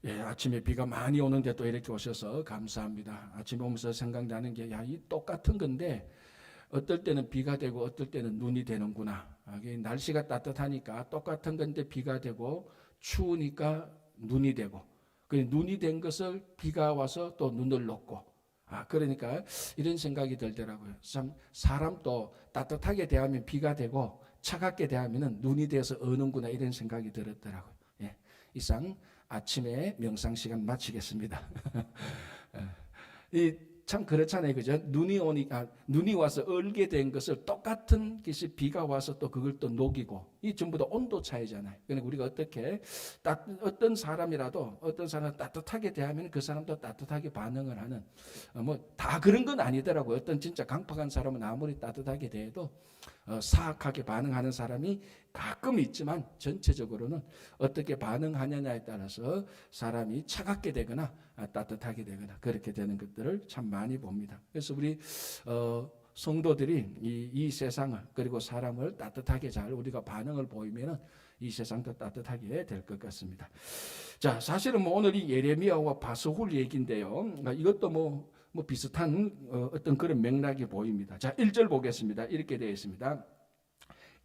예, 아침에 비가 많이 오는데 또 이렇게 오셔서 감사합니다. 아침에 오면서 생각나는 게, 야, 이 똑같은 건데, 어떨 때는 비가 되고, 어떨 때는 눈이 되는구나. 이게 날씨가 따뜻하니까 똑같은 건데 비가 되고, 추우니까 눈이 되고, 그 눈이 된 것을 비가 와서 또 눈을 녹고, 그러니까 이런 생각이 들더라고요. 참, 사람도 따뜻하게 대하면 비가 되고, 차갑게 대하면 눈이 되어서 어는구나, 이런 생각이 들었더라고요. 예, 이상 아침에 명상 시간 마치겠습니다. 참 그렇잖아요, 그죠? 눈이 와서 얼게 된 것을 똑같은 것이 비가 와서 또 그걸 또 녹이고, 이 전부 다 온도 차이잖아요. 그러니까 우리가 어떻게 어떤 사람이라도 어떤 사람 따뜻하게 대하면 그 사람도 따뜻하게 반응을 하는, 뭐 다 그런 건 아니더라고요. 어떤 진짜 강팍한 사람은 아무리 따뜻하게 대해도 사악하게 반응하는 사람이 가끔 있지만, 전체적으로는 어떻게 반응하느냐에 따라서 사람이 차갑게 되거나 따뜻하게 되거나 그렇게 되는 것들을 참 많이 봅니다. 그래서 우리 성도들이 이 세상을, 그리고 사람을 따뜻하게 잘 우리가 반응을 보이면은 이 세상도 따뜻하게 될 것 같습니다. 자, 사실은 뭐 오늘 이 예레미야와 바스훌 얘기인데요. 이것도 뭐 비슷한 어떤 그런 맥락이 보입니다. 자, 1절 보겠습니다. 이렇게 되어 있습니다.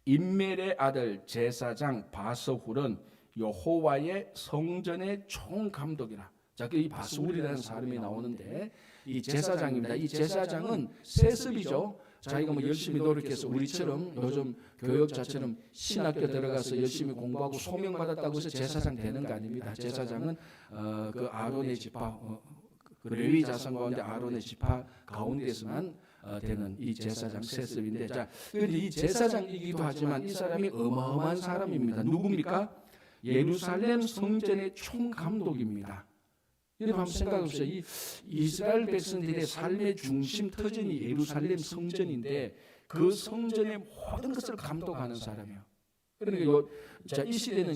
임멜의 아들 제사장 바스훌은 여호와의 성전의 총감독이라. 자, 이 바스훌이라는 사람이 나오는데 이 제사장입니다. 이 제사장은 세습이죠. 자기가 뭐 열심히 노력해서 우리처럼 요즘 교역자처럼 신학교 들어가서 열심히 공부하고 소명받았다고 해서 제사장 되는 거 아닙니다. 제사장은 그 아론의 지파, 그 레위 자손 가운데 아론의 지파 가운데서만 되는 이 제사장 세습인데, 자, 그런데 이 제사장이기도 하지만 이 사람이 어마어마한 사람입니다. 누굽니까? 예루살렘 성전의 총감독입니다. 여러분 한번 생각해 보세요. 이 이스라엘 백성들의 삶의 중심 터전이 예루살렘 성전인데, 그 성전의 모든 것을 감독하는 사람이에요. 그러니까 이 시대는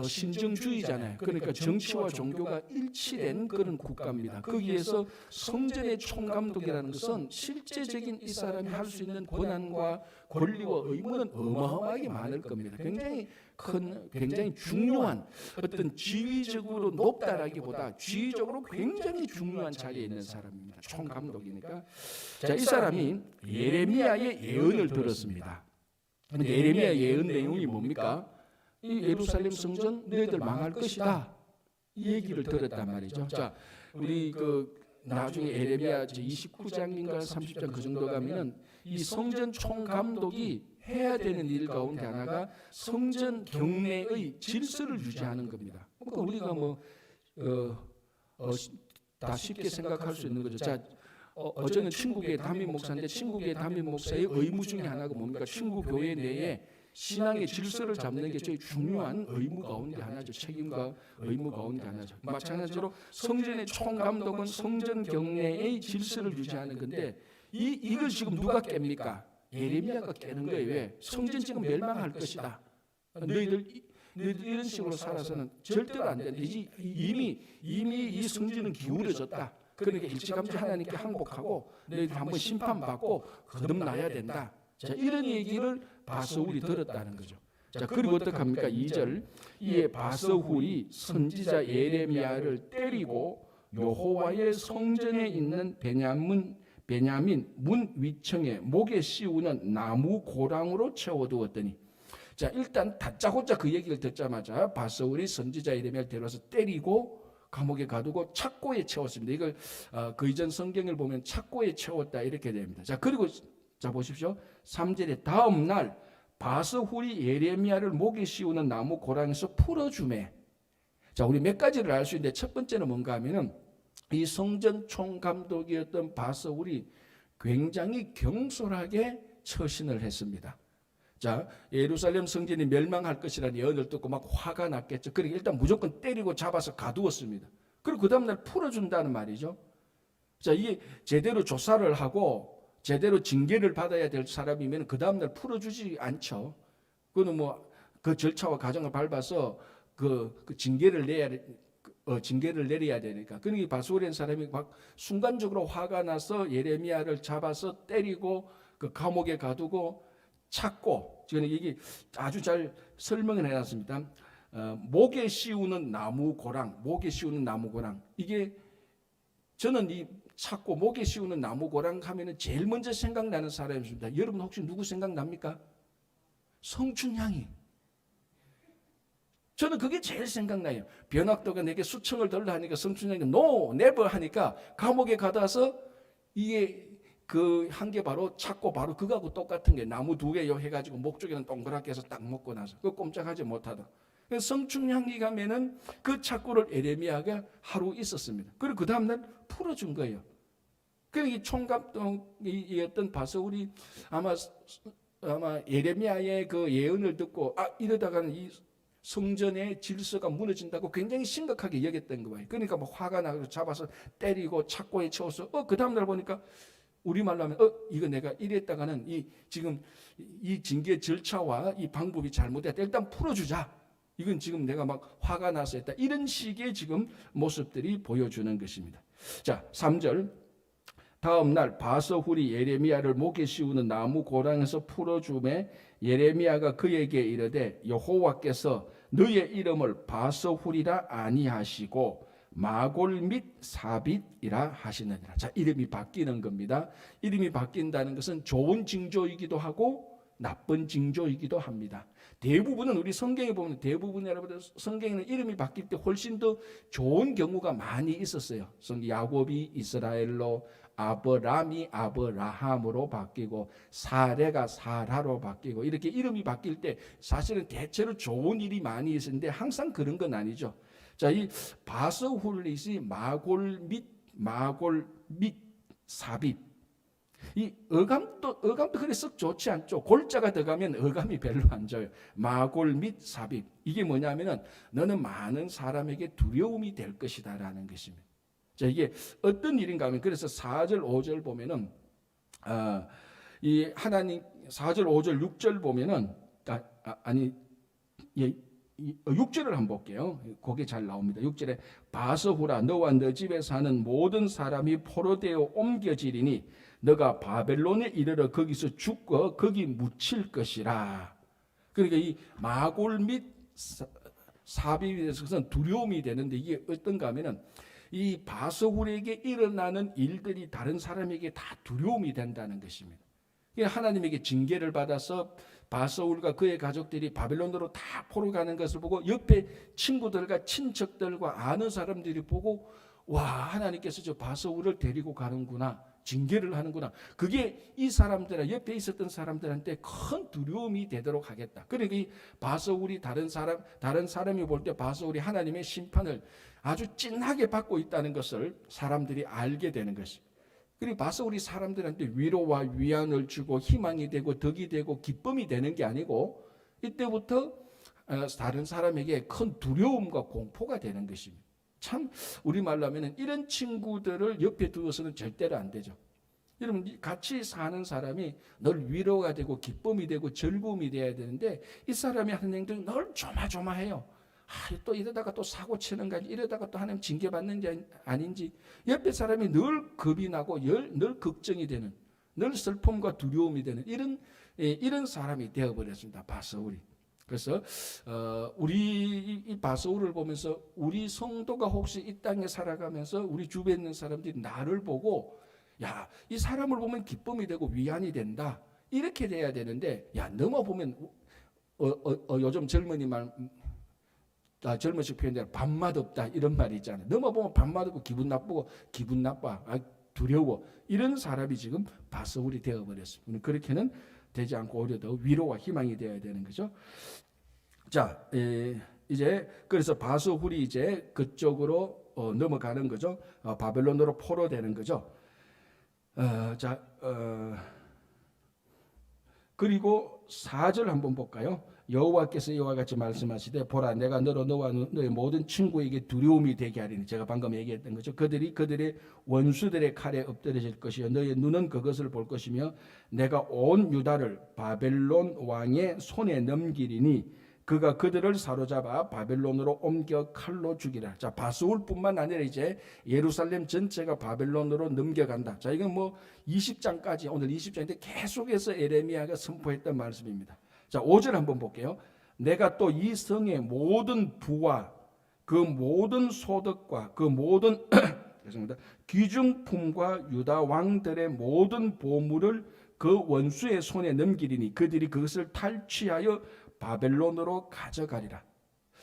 신정주의잖아요. 그러니까 정치와 종교가 일치된 그런 국가입니다. 거기에서 성전의 총감독이라는 것은 실제적인 이 사람이 할 수 있는 권한과 권리와 의무는 어마어마하게 많을 겁니다. 굉장히 중요한, 어떤 지위적으로 높다라기보다 지위적으로 굉장히 중요한 자리에 있는 사람입니다. 총감독이니까. 자, 이 사람이 예레미야의 예언을 들었습니다. 그런데 예레미야 예언 내용이 뭡니까? 이 예루살렘 성전 너희들 망할 것이다, 이 얘기를 들었단 말이죠. 자, 우리 나중에 예레미야 29장인가 30장 그 정도 가면은 이 성전 총감독이 해야 되는 일 가운데 하나가 성전 경내의 질서를 유지하는 겁니다. 그러니까 우리가 다 쉽게 생각할 수 있는 거죠. 자, 어제는 친구교회 담임 목사인데, 친구교회 담임 목사의 의무 중에 하나가 뭡니까? 친구교회 내에 신앙의 질서를 잡는 게 제일 중요한 의무 가운데 하나죠. 책임과 의무 가운데 하나죠. 마찬가지로 성전의 총감독은 성전 경내의 질서를 유지하는 건데, 이걸 지금 누가 깹니까? 예레미야가 깨는 거예요. 왜? 성전 지금 멸망할 것이다. 너희들 이런 식으로 살아서는 절대로 안 된다. 이미 이 성전은 기울어졌다. 그러니까 일찌감치 하나님께 항복하고 너희들 한번 심판받고 거듭나야 된다. 자, 이런 얘기를 바스훌이 들었다는 거죠. 자, 그리고 어떡합니까? 2절. 이에 바스훌이 선지자 예레미야를 때리고 여호와의 성전에 있는 베냐민 문 위층에 목에 씌우는 나무 고랑으로 채워두었더니, 자, 일단 다짜고짜 그 얘기를 듣자마자 바스훌이 선지자 예레미야를 데려와서 때리고 감옥에 가두고 착고에 채웠습니다. 이걸 그 이전 성경을 보면 착고에 채웠다 이렇게 됩니다. 자, 그리고 자 보십시오. 3절에 다음 날 바스훌이 예레미야를 목에 씌우는 나무 고랑에서 풀어주매. 자, 우리 몇 가지를 알 수 있는데, 첫 번째는 뭔가 하면은 이 성전 총감독이었던 바스훌이 굉장히 경솔하게 처신을 했습니다. 자, 예루살렘 성전이 멸망할 것이라는 예언을 듣고 막 화가 났겠죠. 그러니까 일단 무조건 때리고 잡아서 가두었습니다. 그리고 그 다음날 풀어준다는 말이죠. 자, 이게 제대로 조사를 하고 제대로 징계를 받아야 될 사람이면 그 다음날 풀어주지 않죠. 그거는 그 절차와 과정을 밟아서 그 징계를 내려야 되니까. 그러니까 바스훌이라는 사람이 막 순간적으로 화가 나서 예레미야를 잡아서 때리고 그 감옥에 가두고 찾고, 지금 이게 아주 잘 설명을 해놨습니다. 목에 씌우는 나무 고랑, 목에 씌우는 나무 고랑. 이게 저는 이 찾고 목에 씌우는 나무 고랑 하면은 제일 먼저 생각나는 사람입니다. 여러분 혹시 누구 생각납니까? 성춘향이. 저는 그게 제일 생각나요. 변학도가 내게 수청을 들라 하니까 성춘향이 no, never 하니까 감옥에 가다서 이게 그 한 개 바로 찾고 바로 그거하고 똑같은 게 나무 2개 해가지고 목 쪽에는 동그랗게 해서 딱 먹고 나서 그 꼼짝하지 못하다. 성춘향이 가면은 그 착고를 에레미야가 하루 있었습니다. 그리고 그 다음날 풀어준 거예요. 그러니까 총감독이었던 바서울이 아마 에레미야의 그 예언을 듣고 이러다가는 이 성전의 질서가 무너진다고 굉장히 심각하게 여겼던 거예요. 그러니까 뭐 화가 나서 잡아서 때리고 착고에 채워서 그 다음날 보니까 우리말로 하면 이거 내가 이랬다가는 지금 이 징계 절차와 이 방법이 잘못됐다. 일단 풀어주자. 이건 지금 내가 막 화가 나서 했다. 이런 식의 지금 모습들이 보여주는 것입니다. 자, 3절. 다음 날 바서훌이 예레미야를 목에 씌우는 나무 고랑에서 풀어주매 예레미야가 그에게 이르되 여호와께서 너의 이름을 바서훌이라 아니하시고 마골 및 사빗이라 하시느니라. 자, 이름이 바뀌는 겁니다. 이름이 바뀐다는 것은 좋은 징조이기도 하고 나쁜 징조이기도 합니다. 대부분은 우리 성경에 보면 대부분 여러분들 성경에는 이름이 바뀔 때 훨씬 더 좋은 경우가 많이 있었어요. 야곱이 이스라엘로, 아브람이 아브라함으로 바뀌고 사레가 사라로 바뀌고 이렇게 이름이 바뀔 때 사실은 대체로 좋은 일이 많이 있었는데 항상 그런 건 아니죠. 자, 이 바서훌릿이 마골 및 사빗. 이 어감도 그래 썩 좋지 않죠. 골자가 들어가면 어감이 별로 안 좋아요. 마골 및 사빗. 이게 뭐냐면은 너는 많은 사람에게 두려움이 될 것이다라는 것입니다. 자, 이게 어떤 일인가 하면 그래서 4절 5절 보면은 이 하나님 4절 5절 6절 보면은 6절을 한번 볼게요. 거기에 잘 나옵니다. 6절에 바서후라 너와 너 집에 사는 모든 사람이 포로되어 옮겨지리니 너가 바벨론에 이르러 거기서 죽고 거기 묻힐 것이라. 그러니까 이 마골 및 사비에 대해서는 두려움이 되는데 이게 어떤가 하면은 이 바서훌에게 일어나는 일들이 다른 사람에게 다 두려움이 된다는 것입니다. 하나님에게 징계를 받아서 바서울과 그의 가족들이 바벨론으로 다 포로 가는 것을 보고 옆에 친구들과 친척들과 아는 사람들이 보고 와, 하나님께서 저 바서울을 데리고 가는구나, 징계를 하는구나. 그게 이 사람들 옆에 있었던 사람들한테 큰 두려움이 되도록 하겠다. 그러니까 이 바서울이 다른 사람이 볼 때 바서울이 하나님의 심판을 아주 찐하게 받고 있다는 것을 사람들이 알게 되는 것입니다. 그리고 바서울이 사람들한테 위로와 위안을 주고 희망이 되고 덕이 되고 기쁨이 되는 게 아니고 이때부터 다른 사람에게 큰 두려움과 공포가 되는 것입니다. 참 우리말로 하면 이런 친구들을 옆에 두어서는 절대로 안 되죠. 여러분 같이 사는 사람이 늘 위로가 되고 기쁨이 되고 즐거움이 돼야 되는데 이 사람이 하는 행동이 늘 조마조마해요. 또 이러다가 또 사고 치는가, 이러다가 또 하나님 징계 받는지 아닌지 옆에 사람이 늘 겁이 나고 늘 걱정이 되는, 늘 슬픔과 두려움이 되는 이런 사람이 되어버렸습니다. 바서울이. 그래서 우리 이 바서울을 보면서 우리 성도가 혹시 이 땅에 살아가면서 우리 주변에 있는 사람들이 나를 보고 야, 이 사람을 보면 기쁨이 되고 위안이 된다, 이렇게 돼야 되는데 야, 너무 보면 요즘 젊은이 말 젊은식 표현대로 밥맛 없다 이런 말이 있잖아요. 너무 보면 밥맛 없고 기분 나쁘고 기분 나빠, 두려워, 이런 사람이 지금 바서울이 되어버렸습니다. 그렇게는 되지 않고 오히려 더 위로와 희망이 되어야 되는 거죠. 자, 이제 그래서 바서울이 이제 그쪽으로 넘어가는 거죠. 바벨론으로 포로되는 거죠. 그리고 4절 한번 볼까요? 여호와께서 이와 같이 말씀하시되 보라 내가 너와 너의 모든 친구에게 두려움이 되게 하리니, 제가 방금 얘기했던 거죠. 그들이 그들의 원수들의 칼에 엎드려질 것이요 너의 눈은 그것을 볼 것이며 내가 온 유다를 바벨론 왕의 손에 넘기리니 그가 그들을 사로잡아 바벨론으로 옮겨 칼로 죽이라. 자, 바서울뿐만 아니라 이제 예루살렘 전체가 바벨론으로 넘겨간다. 자, 이건 뭐 20장까지 오늘 20장인데 계속해서 에레미야가 선포했던 말씀입니다. 자, 5절 한번 볼게요. 내가 또 이 성의 모든 부와 그 모든 소득과 그 모든 죄송합니다. 귀중품과 유다 왕들의 모든 보물을 그 원수의 손에 넘기리니 그들이 그것을 탈취하여 바벨론으로 가져가리라.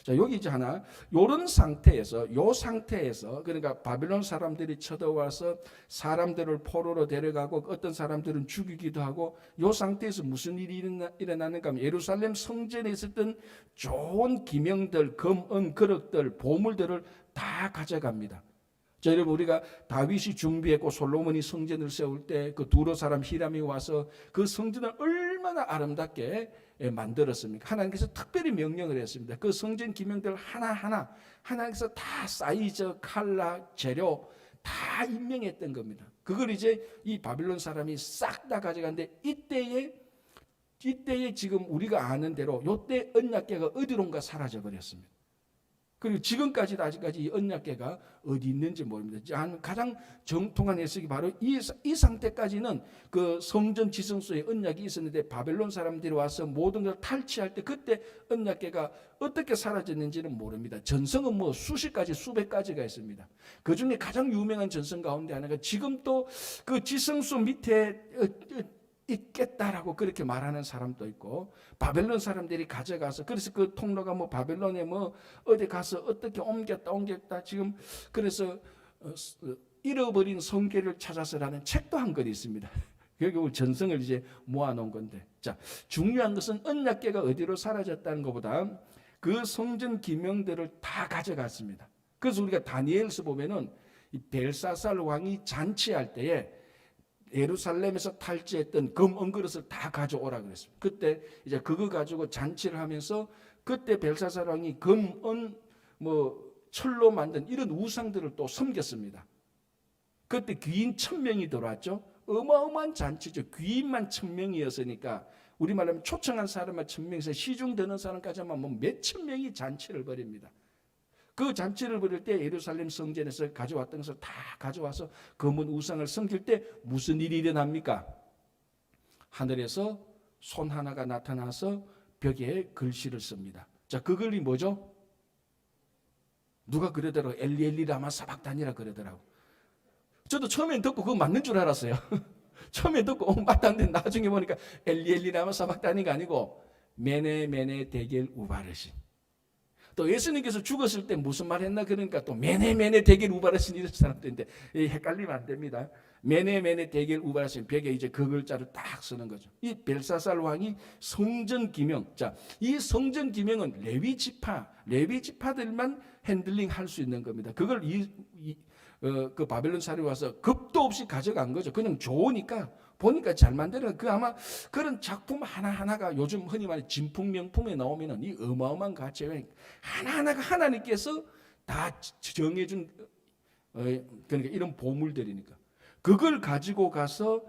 자, 여기 이제 하나, 요런 상태에서, 요 상태에서, 그러니까 바벨론 사람들이 쳐들어와서 사람들을 포로로 데려가고 어떤 사람들은 죽이기도 하고, 요 상태에서 무슨 일이 일어나는가 하면 예루살렘 성전에 있었던 좋은 기명들, 금, 은, 그릇들, 보물들을 다 가져갑니다. 자, 여러분, 우리가 다윗이 준비했고 솔로몬이 성전을 세울 때 그 두로 사람 히람이 와서 그 성전을 얼마나 아름답게 만들었습니까? 하나님께서 특별히 명령을 했습니다. 그 성전 기명들 하나하나 하나님께서 다 사이즈, 컬러, 재료 다 임명했던 겁니다. 그걸 이제 이 바빌론 사람이 싹 다 가져갔는데 이때에 지금 우리가 아는 대로 이때 언약궤가 어디론가 사라져 버렸습니다. 그리고 지금까지도 아직까지 이 언약궤가 어디 있는지 모릅니다. 가장 정통한 해석이 바로 이 상태까지는 그 성전 지성소에 언약이 있었는데 바벨론 사람들이 와서 모든 걸 탈취할 때 그때 언약궤가 어떻게 사라졌는지는 모릅니다. 전성은 뭐 수십 가지 수백 가지가 있습니다. 그 중에 가장 유명한 전성 가운데 하나가 지금 또 그 지성소 밑에 있겠다라고 그렇게 말하는 사람도 있고, 바벨론 사람들이 가져가서 그래서 그 통로가 뭐 바벨론에 뭐 어디 가서 어떻게 옮겼다 지금 그래서 잃어버린 성궤를 찾아서라는 책도 한 권 있습니다. 결국 전성을 이제 모아놓은 건데, 자, 중요한 것은 언약궤가 어디로 사라졌다는 것보다 그 성전 기명들을 다 가져갔습니다. 그래서 우리가 다니엘서 보면은 이 벨사살 왕이 잔치할 때에 예루살렘에서 탈취했던 금, 은 그릇을 다 가져오라 그랬습니다. 그때 이제 그거 가지고 잔치를 하면서 그때 벨사살 왕이 금, 은, 뭐 철로 만든 이런 우상들을 또 섬겼습니다. 그때 귀인 1000명이 들어왔죠. 어마어마한 잔치죠. 귀인만 1000명이었으니까 우리말로 하면 초청한 사람만 1000명에서 시중 드는 사람까지만 뭐 몇천 명이 잔치를 벌입니다. 그 잔치를 벌일 때 예루살렘 성전에서 가져왔던 것을 다 가져와서 검은 우상을 섬길 때 무슨 일이 일어납니까? 하늘에서 손 하나가 나타나서 벽에 글씨를 씁니다. 자, 그 글이 뭐죠? 누가 그러더라고. 엘리 엘리 라마 사박단이라 그러더라고. 저도 처음엔 듣고 그거 맞는 줄 알았어요. 처음에 듣고 맞다는데 나중에 보니까 엘리 엘리 라마 사박단이가 아니고 메네 메네 데겔 우바르신. 또 예수님께서 죽었을 때 무슨 말 했나 그러니까 또 메네 메네 데겔 우바르신 이런 사람들인데 헷갈리면 안 됩니다. 메네 메네 데겔 우바르신 벽에 이제 그 글자를 딱 쓰는 거죠. 이 벨사살 왕이 성전 기명. 자, 이 성전 기명은 레위 지파들만 핸들링 할 수 있는 겁니다. 그걸 그 바벨론 사람이 와서 겁도 없이 가져간 거죠. 그냥 좋으니까 보니까 잘 만드는 그 아마 그런 작품 하나하나가 요즘 흔히 말해 진품 명품에 나오면은 이 어마어마한 가치가 하나하나가 하나님께서 다 정해준 그러니까 이런 보물들이니까 그걸 가지고 가서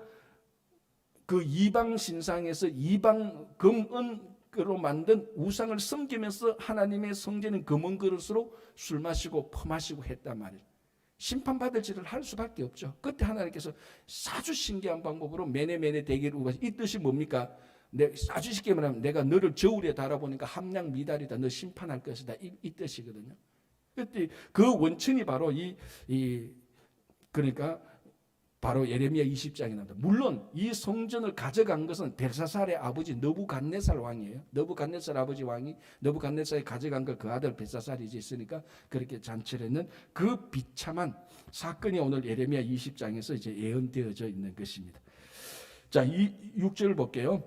그 이방 신상에서 이방 금은으로 만든 우상을 섬기면서 하나님의 성전인 금은 그릇으로 술 마시고 퍼마시고 했단 말이에요. 심판받을 짓을 할 수밖에 없죠. 그때 하나님께서 아주 신기한 방법으로 메네메네 데겔 우바르신 이 뜻이 뭡니까? 아주 쉽게 말하면 내가 너를 저울에 달아보니까 함량 미달이다. 너 심판할 것이다. 이 뜻이거든요. 그때 그 원천이 바로 그러니까 바로 예레미야 20장에 나옵니다. 물론 이 성전을 가져간 것은 벨사살의 아버지 느부갓네살 왕이에요. 느부갓네살 아버지 왕이 느부갓네살이 가져간 걸 그 아들 벨사살이 있으니까 그렇게 잔치를 했는 그 비참한 사건이 오늘 예레미야 20장에서 이제 예언되어져 있는 것입니다. 자, 이 6절 볼게요.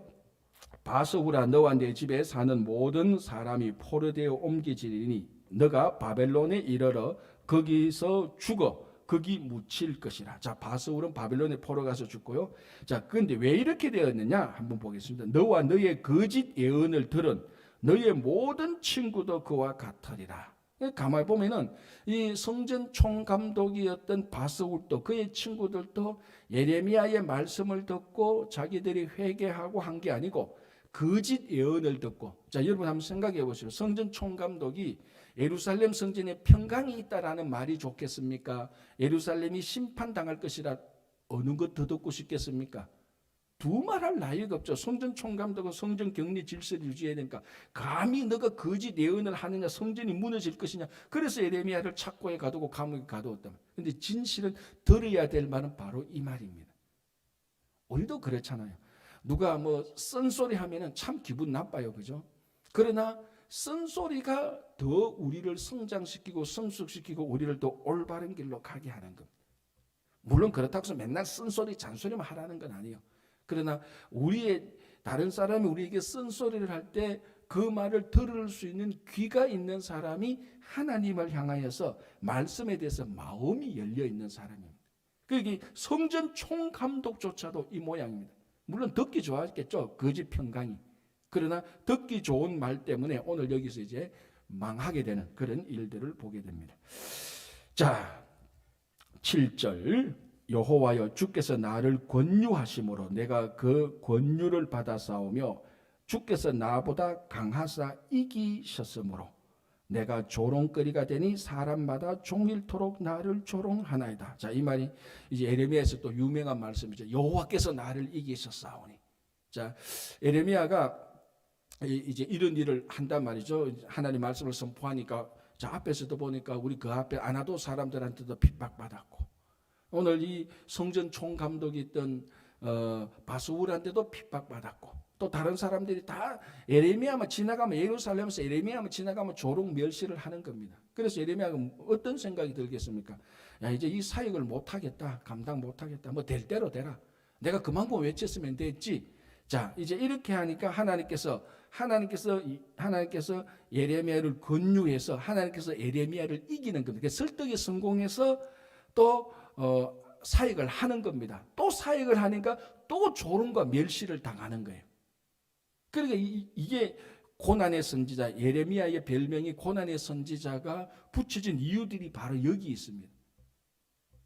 바스후라 너와 내 집에 사는 모든 사람이 포로되어 옮겨지리니 너가 바벨론에 이르러 거기서 죽어 거기 묻힐 것이라. 자, 바스울은 바벨론에 포로 가서 죽고요. 자, 그런데 왜 이렇게 되었느냐 한번 보겠습니다. 너와 너의 거짓 예언을 들은 너의 모든 친구도 그와 같으리라. 가만히 보면은 이 성전 총감독이었던 바스울도 그의 친구들도 예레미야의 말씀을 듣고 자기들이 회개하고 한 게 아니고 거짓 예언을 듣고. 자, 여러분 한번 생각해 보시죠. 성전 총감독이 예루살렘 성전에 평강이 있다라는 말이 좋겠습니까? 예루살렘이 심판당할 것이라 어느 것 더 듣고 싶겠습니까? 두말할 나위가 없죠. 성전 총감독은 성전 격리 질서를 유지해야 되니까 감히 너가 거짓 예언을 하느냐, 성전이 무너질 것이냐. 그래서 예레미야를 착고에 가두고 감옥에 가두었다. 그런데 진실은 들어야 될 말은 바로 이 말입니다. 우리도 그렇잖아요. 누가 뭐 쓴소리 하면은 참 기분 나빠요, 그죠? 그러나 쓴소리가 더 우리를 성장시키고 성숙시키고 우리를 더 올바른 길로 가게 하는 겁니다. 물론 그렇다고 해서 맨날 쓴소리 잔소리만 하라는 건 아니에요. 그러나 우리의 다른 사람이 우리에게 쓴소리를 할 때 그 말을 들을 수 있는 귀가 있는 사람이 하나님을 향하여서 말씀에 대해서 마음이 열려 있는 사람입니다. 그게 성전 총감독조차도 이 모양입니다. 물론 듣기 좋았겠죠, 거짓 평강이. 그러나 듣기 좋은 말 때문에 오늘 여기서 이제 망하게 되는 그런 일들을 보게 됩니다. 자, 7절 여호와여 주께서 나를 권유하심으로 내가 그 권유를 받아 싸우며 주께서 나보다 강하사 이기셨으므로 내가 조롱거리가 되니 사람마다 종일토록 나를 조롱하나이다. 자, 이 말이 이제 예레미야에서 또 유명한 말씀이죠. 여호와께서 나를 이기셨사오니. 자, 예레미야가 이제 이런 일을 한단 말이죠. 하나님 말씀을 선포하니까 자, 앞에서도 보니까 우리 그 앞에 아나도 사람들한테도 핍박받았고 오늘 이 성전 총감독이 있던 바수울한테도 핍박받았고 또 다른 사람들이 다 예레미야만 지나가면 예루살렘에서 예레미야만 지나가면 조롱 멸시를 하는 겁니다. 그래서 예레미야가 어떤 생각이 들겠습니까? 야, 이제 이 사역을 못하겠다, 감당 못하겠다, 뭐 될 대로 되라. 내가 그만큼 외쳤으면 됐지. 자, 이제 이렇게 하니까 하나님께서 예레미야를 권유해서 하나님께서 예레미야를 이기는 겁니다. 설득에 성공해서 또 사역을 하는 겁니다. 또 사역을 하니까 또 조롱과 멸시를 당하는 거예요. 그러니까 이게 고난의 선지자, 예레미야의 별명이 고난의 선지자가 붙여진 이유들이 바로 여기 있습니다.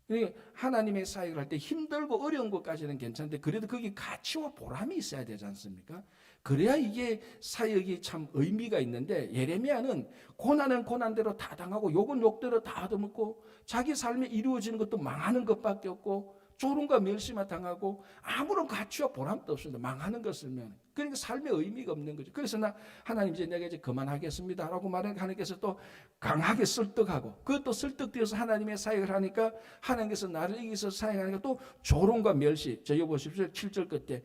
그러니까 하나님의 사역을 할 때 힘들고 어려운 것까지는 괜찮은데 그래도 거기 가치와 보람이 있어야 되지 않습니까? 그래야 이게 사역이 참 의미가 있는데 예레미야는 고난은 고난대로 다 당하고 욕은 욕대로 다 얻어먹고 자기 삶에 이루어지는 것도 망하는 것밖에 없고 조롱과 멸시만 당하고 아무런 가치와 보람도 없습니다. 망하는 것을 면 그러니까 삶에 의미가 없는 거죠. 그래서 하나님 이제 내가 이제 그만하겠습니다라고 말하니까 하나님께서 또 강하게 설득하고 그것도 설득되어서 하나님의 사역을 하니까 하나님께서 나를 이기서 사역하니까 또 조롱과 멸시. 저 보십시오. 7절 끝에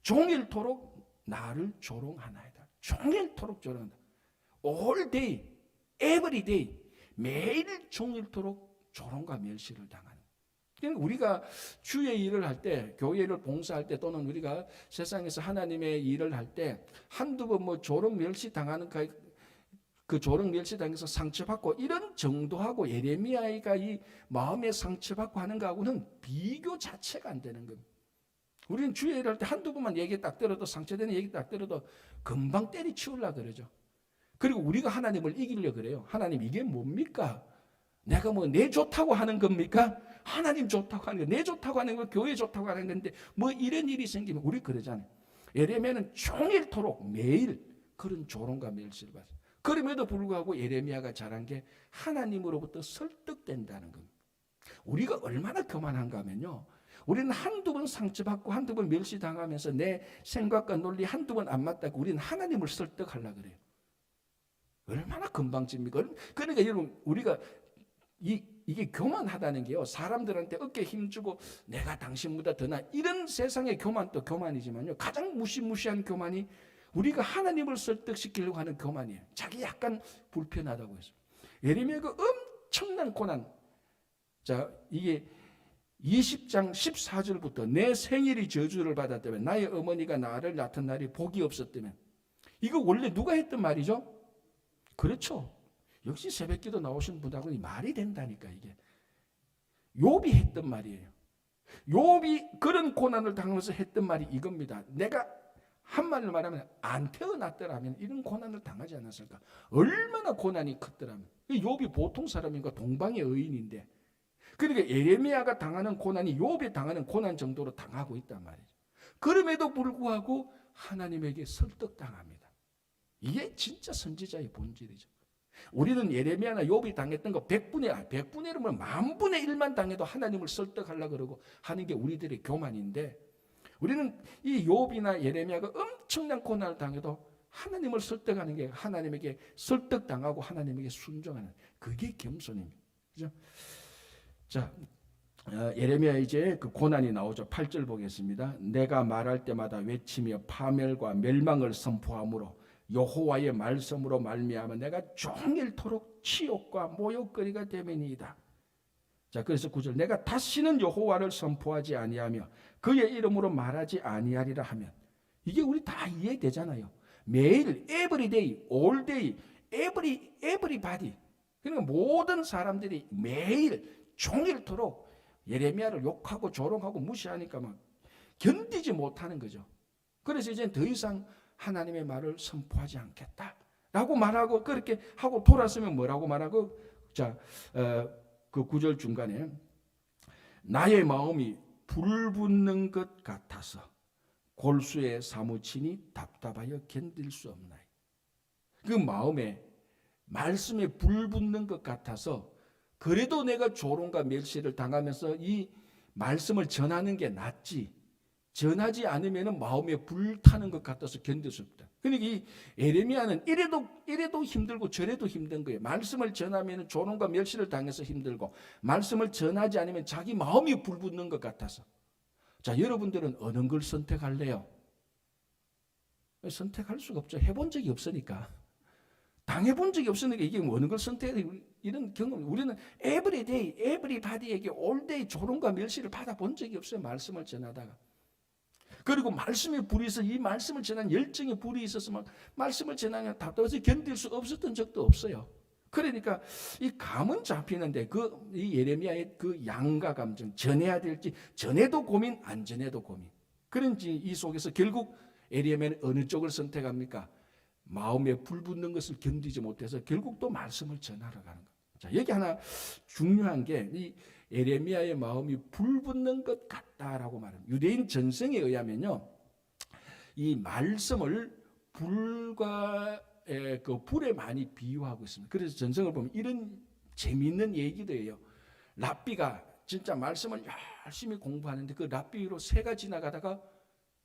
종일토록 나를 조롱하나이다. 종일토록 조롱한다. All day, every day, 매일 종일토록 조롱과 멸시를 당하는. 그러니까 우리가 주의 일을 할 때, 교회를 봉사할 때 또는 우리가 세상에서 하나님의 일을 할 때 한두 번 뭐 조롱 멸시 당하는 그 조롱 멸시 당해서 상처받고 이런 정도하고 예레미야가 이 마음에 상처받고 하는 거하고는 비교 자체가 안 되는 겁니다. 우리는 주의 일을 할 때 한두 번만 얘기 딱 들어도 상처되는 얘기 딱 들어도 금방 때리치우려고 그러죠. 그리고 우리가 하나님을 이기려고 그래요. 하나님 이게 뭡니까? 내가 뭐 내 좋다고 하는 겁니까? 하나님 좋다고 하는 거, 내 좋다고 하는 거, 교회 좋다고 하는 건데 뭐 이런 일이 생기면 우리 그러잖아요. 예레미야는 종일토록 매일 그런 조롱과 멸시를 받아요. 그럼에도 불구하고 예레미야가 잘한 게 하나님으로부터 설득된다는 겁니다. 우리가 얼마나 교만한가 하면요. 우리는 한두 번 상처받고 한두 번 멸시당하면서 내 생각과 논리 한두 번 안 맞다고 우리는 하나님을 설득하려고 그래요. 얼마나 금방집니까? 그러니까 여러분 우리가 이게 교만하다는 게요. 사람들한테 어깨 힘주고 내가 당신보다 더 나 이런 세상의 교만도 교만이지만요. 가장 무시무시한 교만이 우리가 하나님을 설득시키려고 하는 교만이에요. 자기 약간 불편하다고 해서. 예레미야가 엄청난 고난. 자, 이게 20장 14절부터 내 생일이 저주를 받았다면 나의 어머니가 나를 낳던 날이 복이 없었다면 이거 원래 누가 했던 말이죠? 그렇죠. 역시 새벽기도 나오신 분하고는 말이 된다니까 이게. 욥이 했던 말이에요. 욥이 그런 고난을 당하면서 했던 말이 이겁니다. 내가 한 말로 말하면 안 태어났더라면 이런 고난을 당하지 않았을까. 얼마나 고난이 컸더라면. 욥이 보통 사람인가 동방의 의인인데 그러니까 예레미야가 당하는 고난이 욥이 당하는 고난 정도로 당하고 있단 말이죠. 그럼에도 불구하고 하나님에게 설득당합니다. 이게 진짜 선지자의 본질이죠. 우리는 예레미야나 욥이 당했던 거 100분의 1면 만분의 1만 당해도 하나님을 설득하려고 그러고 하는 게 우리들의 교만인데 우리는 이 욥이나 예레미야가 엄청난 고난을 당해도 하나님을 설득하는 게 하나님에게 설득당하고 하나님에게 순종하는 그게 겸손입니다. 그죠? 자, 예레미야 이제 그 고난이 나오죠. 8절 보겠습니다. 내가 말할 때마다 외치며 파멸과 멸망을 선포하므로 여호와의 말씀으로 말미암아 내가 종일토록 치욕과 모욕거리가 되매니이다. 자, 그래서 9절 내가 다시는 여호와를 선포하지 아니하며 그의 이름으로 말하지 아니하리라 하면 이게 우리 다 이해되잖아요. 매일 everyday, all day, everybody 그러니까 모든 사람들이 매일 종일토록 예레미야를 욕하고 조롱하고 무시하니까 막 견디지 못하는 거죠. 그래서 이제 더 이상 하나님의 말을 선포하지 않겠다라고 말하고 그렇게 하고 돌아서면 뭐라고 말하고 자, 그 9절 중간에 나의 마음이 불붙는 것 같아서 골수에 사무치니 답답하여 견딜 수 없나이. 그 마음에 말씀에 불붙는 것 같아서 그래도 내가 조롱과 멸시를 당하면서 이 말씀을 전하는 게 낫지 전하지 않으면 마음에 불타는 것 같아서 견딜 수 없다. 그러니까 이 예레미야는 이래도 힘들고 저래도 힘든 거예요. 말씀을 전하면 조롱과 멸시를 당해서 힘들고 말씀을 전하지 않으면 자기 마음이 불붙는 것 같아서. 자, 여러분들은 어느 걸 선택할래요? 선택할 수가 없죠. 해본 적이 없으니까. 당해본 적이 없으니까 이게 어느 걸 선택해야 이런 경험. 우리는 everyday, everybody에게 all day 조롱과 멸시를 받아본 적이 없어요. 말씀을 전하다가. 그리고 말씀에 불이 있어 이 말씀을 전하는 열정에 불이 있어서 막 말씀을 전하면 답답해서 견딜 수 없었던 적도 없어요. 그러니까 이 감은 잡히는데 이 예레미야의 그 양가 감정 전해야 될지 전해도 고민 안 전해도 고민. 그런지 이 속에서 결국 예레미야는 어느 쪽을 선택합니까? 마음에 불붙는 것을 견디지 못해서 결국 또 말씀을 전하러 가는 거예요. 자, 여기 하나 중요한 게 이 예레미야의 마음이 불붙는 것 같다라고 말합니다. 유대인 전성에 의하면요, 이 말씀을 불과 그 불에 많이 비유하고 있습니다. 그래서 전성을 보면 이런 재미있는 얘기도 해요. 랍비가 진짜 말씀을 열심히 공부하는데 그 랍비로 새가 지나가다가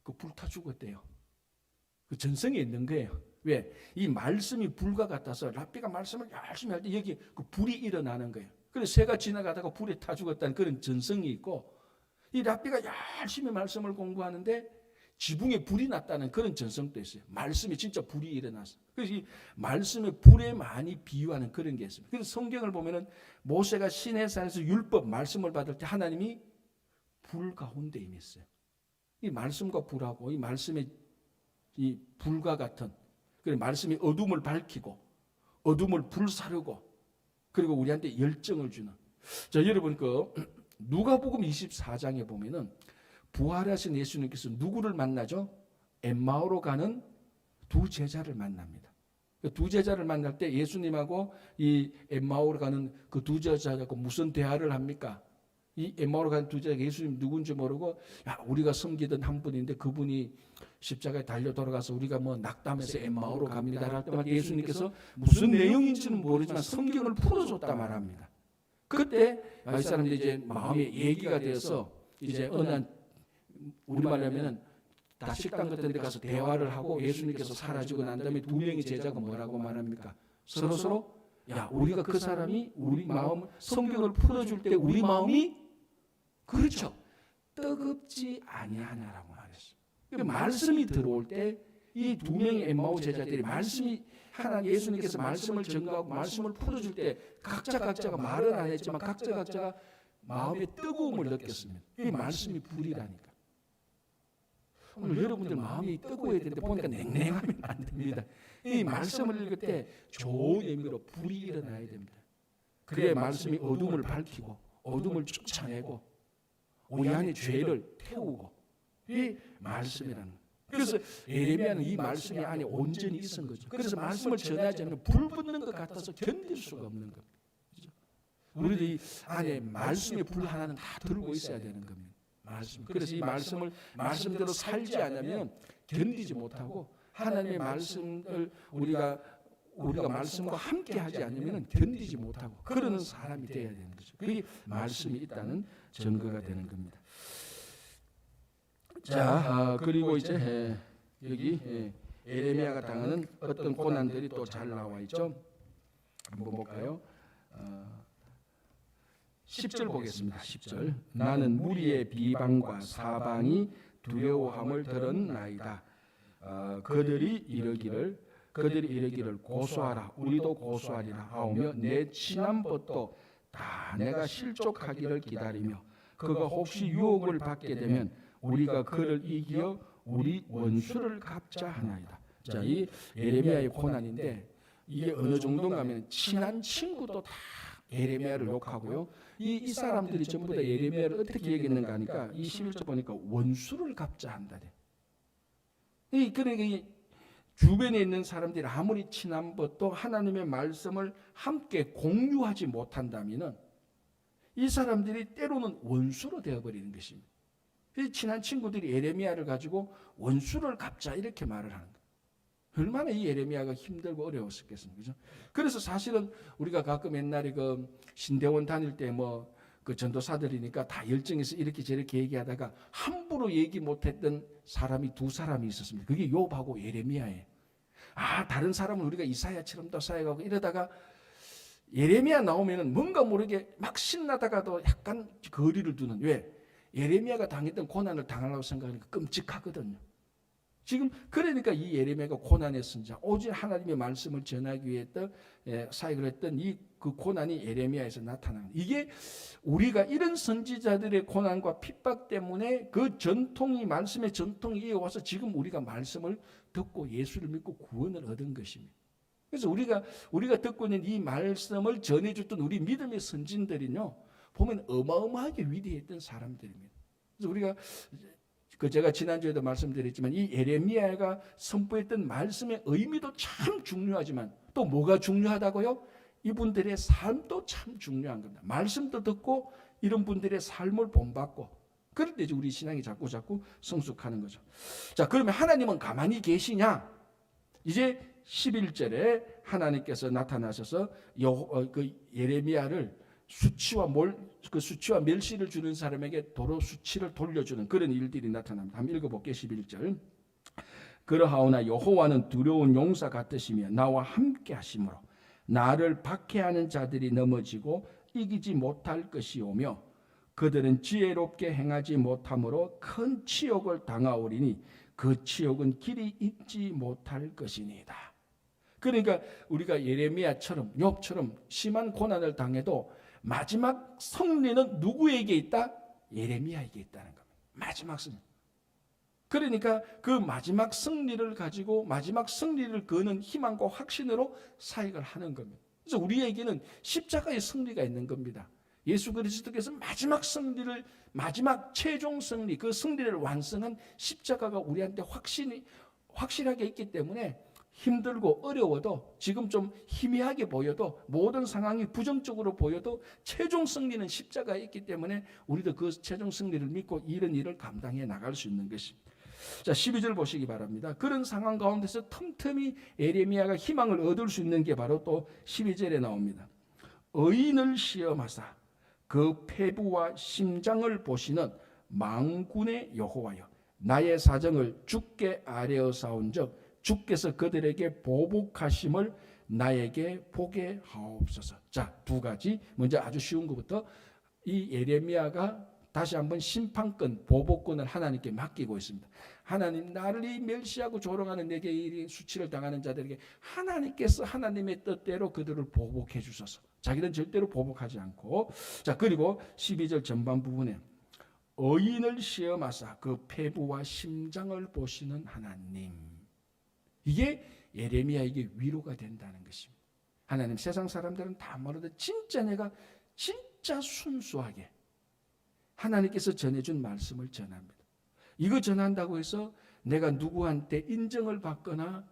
그 불타 죽었대요. 그 전성에 있는 거예요. 왜? 이 말씀이 불과 같아서 랍비가 말씀을 열심히 할 때 여기 그 불이 일어나는 거예요. 그래서 새가 지나가다가 불에 타 죽었다는 그런 전성이 있고 이 랍비가 열심히 말씀을 공부하는데 지붕에 불이 났다는 그런 전성도 있어요. 말씀이 진짜 불이 일어났어요. 그래서 이 말씀에 불에 많이 비유하는 그런 게 있습니다. 그래서 성경을 보면은 모세가 시내산에서 율법 말씀을 받을 때 하나님이 불 가운데 임했어요. 이 말씀과 불하고 이 말씀의 이 불과 같은 그 말씀이 어둠을 밝히고 어둠을 불사르고 그리고 우리한테 열정을 주는. 자, 여러분 그 누가복음 24장에 보면은 부활하신 예수님께서 누구를 만나죠? 엠마오로 가는 두 제자를 만납니다. 두 제자를 만날 때 예수님하고 이 엠마오로 가는 그 두 제자하고 무슨 대화를 합니까? 이 엠마오로 가는 두 제자가 예수님 누군지 모르고 야, 우리가 섬기던 한 분인데 그분이 십자가에 달려 돌아가서 우리가 뭐 낙담해서 엠마오로 갑니다 할 때마다 예수님께서 무슨 내용인지는 모르지만 성경을 풀어줬다 말합니다. 그때 이 사람들이 이제 마음에 얘기가 되어서 이제 어느 날 우리말로 하면은 다 식당 같은 데 가서 대화를 하고 예수님께서 사라지고 난 다음에 두 명의 제자가 뭐라고 말합니까? 서로 야, 우리가 그 사람이 우리 마음 성경을 풀어줄 때 우리 마음이 그렇죠. 뜨겁지 아니하냐라고 말했어요. 말씀이 들어올 때 이 두 명의 엠마오 제자들이 말씀이 하나님 예수님께서 말씀을 전가하고 말씀을 풀어줄 때 각자가 말은 안 했지만 각자가 마음의 뜨거움을 느꼈습니다. 이 말씀이 불이라니까. 오늘 여러분들 마음이 뜨거워야 되는데 보니까 냉랭하면 안 됩니다. 이 말씀을 읽을 때 좋은 의미로 불이 일어나야 됩니다. 그래야 말씀이 어둠을 밝히고 어둠을 쫓아내고 우리 안의 죄를 태우고 이 말씀이라는 거예요. 그래서 예레미야는 이 말씀이 안에 온전히 있은 거죠. 그래서 말씀을 전하지 않으면 불 붙는 것 같아서 견딜 수가 없는 겁니다. 우리도 이 안에 말씀의 불 하나는 다 들고 있어야 되는 겁니다. 말씀. 그래서 이 말씀을 말씀대로 살지 않으면 견디지 못하고 하나님의 말씀을 우리가 말씀과 함께 하지 않으면 견디지 못하고 그러는 사람이 되어야 되는 거죠. 그게 말씀이 있다는 증거가 되는 겁니다. 자, 그리고 이제 여기 에레미야가 당하는 어떤 고난들이 또 잘 나와 있죠. 한번 볼까요? 10절 보겠습니다. 10절. 나는 무리의 비방과 사방이 두려워함을 들었나이다. 그들이 이르기를 고소하라, 우리도 고소하리라 하오며 내 친한 벗도 다 내가 실족하기를 기다리며 그가 혹시 유혹을 받게 되면 우리가 그를 이기어 우리 원수를 갚자 하나이다. 자, 이 예레미야의 고난인데 이게 어느 정도인가 하면 친한 친구도 다 예레미야를 욕하고요. 이 사람들이 전부 다 예레미야를 어떻게 얘기했는가 하니까 이 11절 보니까 원수를 갚자 한다래. 그러니까 주변에 있는 사람들이 아무리 친한 것도 하나님의 말씀을 함께 공유하지 못한다면은 이 사람들이 때로는 원수로 되어버리는 것입니다. 친한 친구들이 예레미야를 가지고 원수를 갚자 이렇게 말을 하는 거예요. 얼마나 이 예레미야가 힘들고 어려웠었겠습니까? 그죠? 그래서 사실은 우리가 가끔 옛날에 그 신대원 다닐 때 그 전도사들이니까 다 열정해서 이렇게 저렇게 얘기하다가 함부로 얘기 못했던 사람이 두 사람이 있었습니다. 그게 욥하고 예레미야예요. 다른 사람은 우리가 이사야처럼 또 쌓여가고 이러다가 예레미야 나오면은 뭔가 모르게 막 신나다가도 약간 거리를 두는. 왜? 예레미야가 당했던 고난을 당하려고 생각하니까 끔찍하거든요. 지금 그러니까 이 예레미야가 고난의 선자, 오직 하나님의 말씀을 전하기 위해 사역을 했던 그 고난이 예레미야에서 나타나는. 이게 우리가 이런 선지자들의 고난과 핍박 때문에 그 전통이 말씀의 전통이 이어와서 지금 우리가 말씀을 듣고 예수를 믿고 구원을 얻은 것입니다. 그래서 우리가 듣고 있는 이 말씀을 전해줬던 우리 믿음의 선진들은요, 보면 어마어마하게 위대했던 사람들입니다. 그래서 우리가 제가 지난주에도 말씀드렸지만 이 예레미야가 선포했던 말씀의 의미도 참 중요하지만 또 뭐가 중요하다고요? 이분들의 삶도 참 중요한 겁니다. 말씀도 듣고 이런 분들의 삶을 본받고 그럴 때 이제 우리 신앙이 자꾸 성숙하는 거죠. 자, 그러면 하나님은 가만히 계시냐? 이제 11절에 하나님께서 나타나셔서 그 예레미야를 수치와 멸시를 주는 사람에게 도로 수치를 돌려주는 그런 일들이 나타납니다. 한번 읽어볼게요. 11절. 그러하오나 여호와는 두려운 용사 같으시며 나와 함께 하심으로 나를 박해하는 자들이 넘어지고 이기지 못할 것이오며 그들은 지혜롭게 행하지 못함으로 큰 치욕을 당하오리니 그 치욕은 길이 잊지 못할 것이니이다. 그러니까 우리가 예레미야처럼 욥처럼 심한 고난을 당해도 마지막 승리는 누구에게 있다? 예레미야에게 있다는 겁니다. 마지막 승리. 그러니까 그 마지막 승리를 가지고 마지막 승리를 거는 희망과 확신으로 사역을 하는 겁니다. 그래서 우리에게는 십자가의 승리가 있는 겁니다. 예수 그리스도께서 마지막 최종 승리, 그 승리를 완성한 십자가가 우리한테 확실하게 있기 때문에 힘들고 어려워도 지금 좀 희미하게 보여도 모든 상황이 부정적으로 보여도 최종 승리는 십자가에 있기 때문에 우리도 그 최종 승리를 믿고 이런 일을 감당해 나갈 수 있는 것입니다. 자, 12절 보시기 바랍니다. 그런 상황 가운데서 틈틈이 에레미야가 희망을 얻을 수 있는 게 바로 또 12절에 나옵니다. 의인을 시험하사 그 폐부와 심장을 보시는 만군의 여호와여, 나의 사정을 주께 아뢰어사온즉 주께서 그들에게 보복하심을 나에게 보게 하옵소서. 자, 두 가지. 먼저 아주 쉬운 것부터 이 예레미야가 다시 한번 심판권, 보복권을 하나님께 맡기고 있습니다. 하나님, 나를 이 멸시하고 조롱하는 내게 이 수치를 당하는 자들에게 하나님께서 하나님의 뜻대로 그들을 보복해 주소서. 자기는 절대로 보복하지 않고. 자, 그리고 12절 전반 부분에 의인을 시험하사 그 폐부와 심장을 보시는 하나님. 이게 예레미야에게 위로가 된다는 것입니다. 하나님, 세상 사람들은 다 모르도 진짜 내가 진짜 순수하게 하나님께서 전해준 말씀을 전합니다. 이거 전한다고 해서 내가 누구한테 인정을 받거나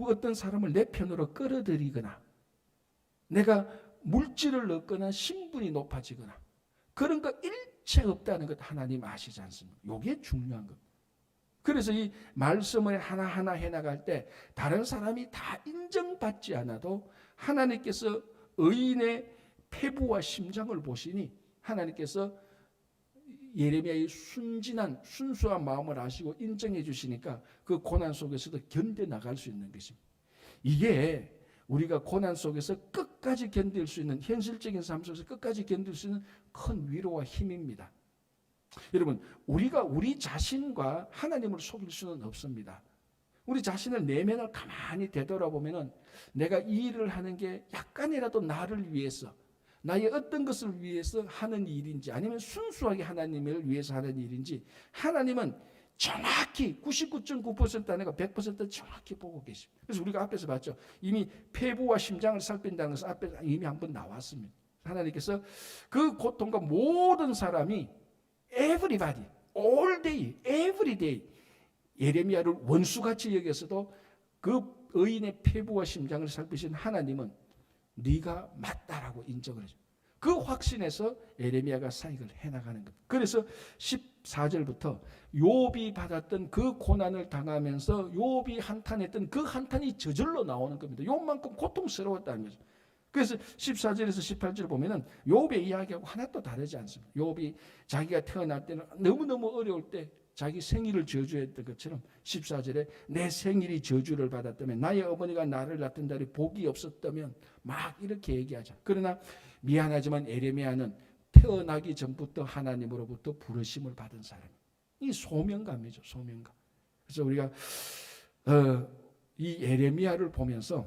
어떤 사람을 내 편으로 끌어들이거나 내가 물질을 얻거나 신분이 높아지거나 그런 거 일체 없다는 것 하나님 아시지 않습니까? 이게 중요한 겁니다. 그래서 이 말씀을 하나하나 해나갈 때 다른 사람이 다 인정받지 않아도 하나님께서 의인의 폐부와 심장을 보시니 하나님께서 예레미야의 순진한 순수한 마음을 아시고 인정해 주시니까 그 고난 속에서도 견뎌나갈 수 있는 것입니다. 이게 우리가 고난 속에서 끝까지 견딜 수 있는, 현실적인 삶 속에서 끝까지 견딜 수 있는 큰 위로와 힘입니다. 여러분, 우리가 우리 자신과 하나님을 속일 수는 없습니다. 우리 자신을 내면을 가만히 되돌아보면은 내가 이 일을 하는 게 약간이라도 나를 위해서, 나의 어떤 것을 위해서 하는 일인지, 아니면 순수하게 하나님을 위해서 하는 일인지, 하나님은 정확히 99.9% 아니라 100% 정확히 보고 계십니다. 그래서 우리가 앞에서 봤죠. 이미 폐부와 심장을 살핀다는 것은 앞에 이미 한번 나왔습니다. 하나님께서 그 고통과 모든 사람이 everybody, all day, every day 예레미야를 원수같이 여겼어도 그 의인의 폐부와 심장을 살피신 하나님은 네가 맞다라고 인정을 해줘. 그 확신에서 예레미야가 사역을 해나가는 것. 그래서 14절부터 욥이 받았던 그 고난을 당하면서 욥이 한탄했던 그 한탄이 저절로 나오는 겁니다. 욥만큼 고통스러웠다는 거죠. 그래서 14절에서 18절 보면은 욥의 이야기하고 하나도 다르지 않습니다. 욥이 자기가 태어날 때는 너무너무 어려울 때 자기 생일을 저주했던 것처럼 14절에 내 생일이 저주를 받았다면, 나의 어머니가 나를 낳던 달에 복이 없었다면, 막 이렇게 얘기하자. 그러나 미안하지만 예레미야는 태어나기 전부터 하나님으로부터 부르심을 받은 사람이에요. 이 소명감이죠, 소명감. 그래서 우리가 이 예레미야를 보면서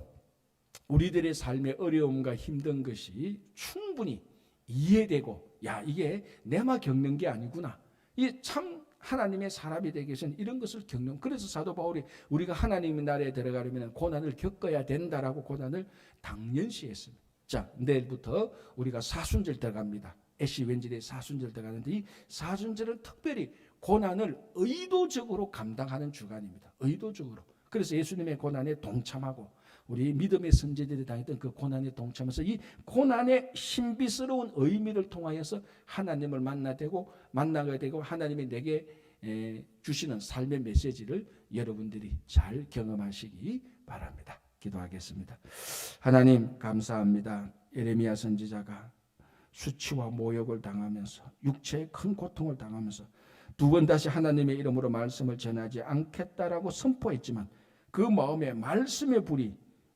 우리들의 삶의 어려움과 힘든 것이 충분히 이해되고, 야, 이게 내만 겪는 게 아니구나. 이 참 하나님의 사람이 되기 위해서는 이런 것을 겪는. 그래서 사도 바울이 우리가 하나님의 나라에 들어가려면 고난을 겪어야 된다라고 고난을 당연시했습니다. 자, 내일부터 우리가 사순절 들어갑니다. 애시 웬절에 사순절 들어가는데, 이 사순절은 특별히 고난을 의도적으로 감당하는 주간입니다. 의도적으로. 그래서 예수님의 고난에 동참하고 우리 믿음의 선지자들이 당했던 그 고난에 동참해서 이 고난의 신비스러운 의미를 통하여서 하나님을 만나게 되고 하나님이 내게 주시는 삶의 메시지를 여러분들이 잘 경험하시기 바랍니다. 기도하겠습니다. 하나님 감사합니다. 예레미야 선지자가 수치와 모욕을 당하면서 육체의 큰 고통을 당하면서 두 번 다시 하나님의 이름으로 말씀을 전하지 않겠다라고 선포했지만 그 마음에 말씀의 불이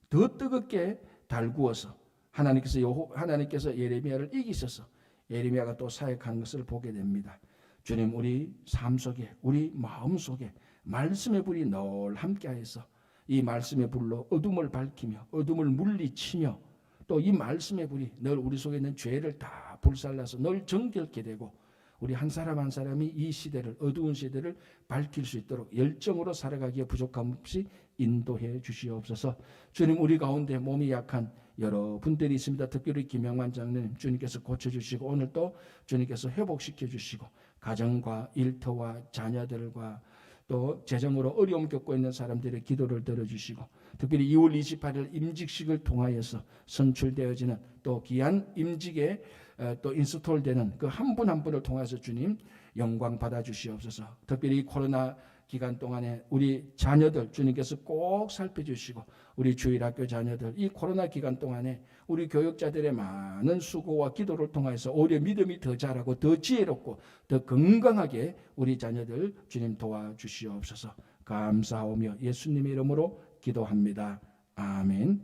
더 뜨겁게 달구어서 하나님께서 예레미야를 이기셔서 예레미야가 또 사역하는 것을 보게 됩니다. 주님, 우리 삶 속에, 우리 마음 속에 말씀의 불이 늘 함께하여서 이 말씀의 불로 어둠을 밝히며 어둠을 물리치며 또 이 말씀의 불이 늘 우리 속에 있는 죄를 다 불살라서 늘 정결케 되고 우리 한 사람 한 사람이 이 시대를, 어두운 시대를 밝힐 수 있도록 열정으로 살아가기에 부족함 없이 인도해 주시옵소서. 주님, 우리 가운데 몸이 약한 여러분들이 있습니다. 특별히 김영환 장로님 주님께서 고쳐주시고 오늘 또 주님께서 회복시켜 주시고 가정과 일터와 자녀들과 또 재정으로 어려움 겪고 있는 사람들의 기도를 들어주시고 특별히 2월 28일 임직식을 통하여서 선출되어지는 또 귀한 임직에 또 인스톨되는 그 한 분 한 분을 통해서 주님 영광 받아주시옵소서. 특별히 코로나 기간 동안에 우리 자녀들 주님께서 꼭 살펴주시고 우리 주일학교 자녀들 이 코로나 기간 동안에 우리 교육자들의 많은 수고와 기도를 통해서 오히려 믿음이 더 자라고 더 지혜롭고 더 건강하게 우리 자녀들 주님 도와주시옵소서. 감사하오며 예수님의 이름으로 기도합니다. 아멘.